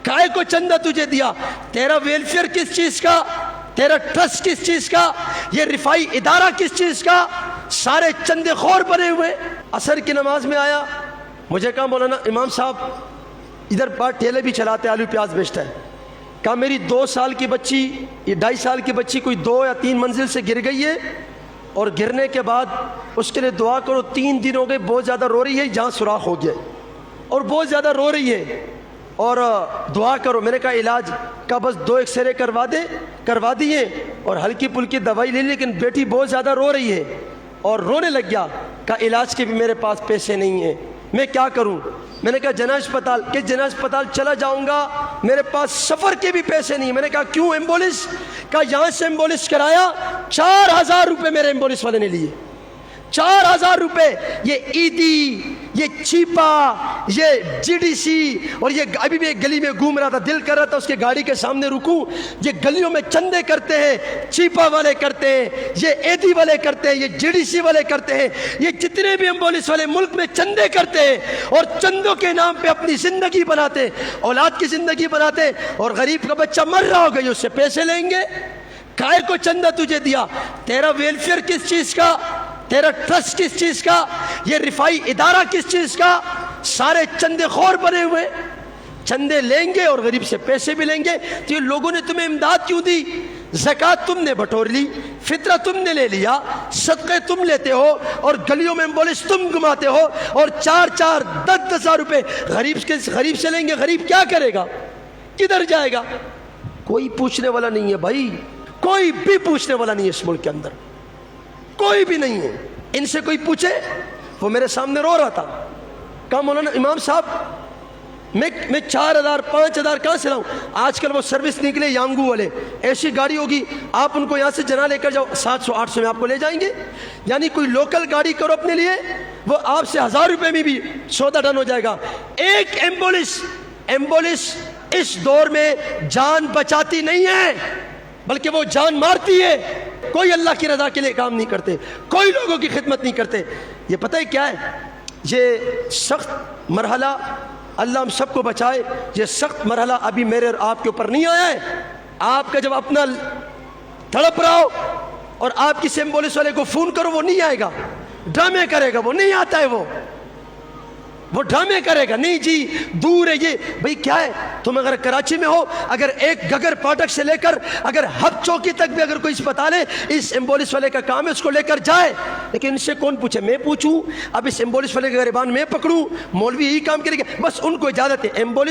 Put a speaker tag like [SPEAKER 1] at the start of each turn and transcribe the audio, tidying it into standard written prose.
[SPEAKER 1] काय को चंदा तुझे दिया? तेरा वेलफेयर किस चीज का, तेरा ट्रस्ट किस चीज का, ये रिफाई इदारा किस चीज का? सारे चंदे खोर बने हुए। असर की नमाज में आया, मुझे कहा मौलाना इमाम साहब इधर बार ठेले भी चलाते, आलू प्याज बेचता है। कहा मेरी 2 साल की बच्ची, ये 2.5 साल की बच्ची कोई 2 या 3 मंजिल से गिर गई है और गिरने के बाद उसके लिए दुआ करो। 3 दिन हो गए, बहुत ज़्यादा रो रही है, जहाँ सुराख हो गया और बहुत ज़्यादा रो रही है और दुआ करो। मैंने कहा इलाज का बस 2 एक्सरे करवा दिए और हल्की फुल्की दवाई ले ली, लेकिन बेटी बहुत ज़्यादा रो रही है और रोने लग गया। कहा इलाज के भी मेरे पास पैसे नहीं हैं, मैं क्या करूं? मैंने कहा जना अस्पताल, कि जना अस्पताल चला जाऊंगा, मेरे पास सफ़र के भी पैसे नहीं। मैंने कहा क्यों? एम्बुलेंस का यहाँ से एम्बुलेंस कराया, 4000 रुपये मेरे एम्बुलेंस वाले ने लिए। 4000 रुपये। ये ईदी, ये चीपा, ये जीडीसी, और ये अभी भी एक गली में घूम रहा था, दिल कर रहा था उसके गाड़ी के सामने रुकूं। ये गलियों में चंदे करते हैं, चीपा वाले करते हैं, ये ईदी वाले करते हैं, ये जीडीसी वाले करते हैं, ये जितने भी एम्बुलेंस वाले मुल्क में चंदे करते हैं और चंदों के नाम पे अपनी जिंदगी बनाते, औलाद की जिंदगी बनाते, और गरीब का बच्चा मर रहा होगा उससे पैसे लेंगे। काय को चंदा तुझे दिया? तेरा वेलफेयर किस चीज का, तेरा ट्रस्ट किस चीज का, ये रिफाई इदारा किस चीज का? सारे चंदे खोर बने हुए। चंदे लेंगे और गरीब से पैसे भी लेंगे। तो ये लोगों ने तुम्हें इमदाद क्यों दी? ज़कात तुमने बटोर ली, फितरा तुमने ले लिया, सदक़े तुम लेते हो और गलियों में एम्बुलेंस तुम घुमाते हो और 4-4, 10-10 हज़ार रुपये गरीब से लेंगे। गरीब क्या करेगा? किधर जाएगा? कोई पूछने वाला नहीं है भाई, कोई भी पूछने वाला नहीं है इस मुल्क के अंदर, कोई भी नहीं है। इनसे कोई पूछे? वो मेरे सामने रो रहा था। कहा मौलाना इमाम साहब मैं 4000 5000 कहाँ से लाऊं? आजकल वो सर्विस निकले यांगू वाले, ऐसी गाड़ी होगी आप उनको यहाँ से जना लेकर जाओ, 700-800 में आपको ले जाएंगे। यानी कोई लोकल गाड़ी करो अपने लिए, वो आपसे 1000 रुपये में भी सौदा डन हो जाएगा। एक एम्बुलेंस इस दौर में जान बचाती नहीं है, बल्कि वो जान मारती है। कोई अल्लाह की रज़ा के लिए काम नहीं करते, कोई लोगों की खिदमत नहीं करते। ये पता है क्या है? ये सख्त मरहला, अल्लाह हम सबको बचाए, ये सख्त मरहला अभी मेरे और आपके ऊपर नहीं आया है। आपका जब अपना तड़प रहा हो और आप किसी एम्बुलेंस वाले को फ़ोन करो, वो नहीं आएगा, ड्रामे करेगा, वो नहीं आता है, वो ड्रामे करेगा। नहीं जी दूर है ये। भाई क्या है, तुम अगर कराची में हो, अगर एक गगर फाटक से लेकर अगर हब चौकी तक भी अगर कोई अस्पताल है, इस एम्बुलेंस वाले का काम है उसको लेकर जाए। लेकिन इनसे कौन पूछे? मैं पूछूं? अब इस एम्बुलेंस वाले का गिरबान मैं पकड़ूं? मौलवी यही काम करेगा, बस उनको इजाजत है। एम्बुलेंस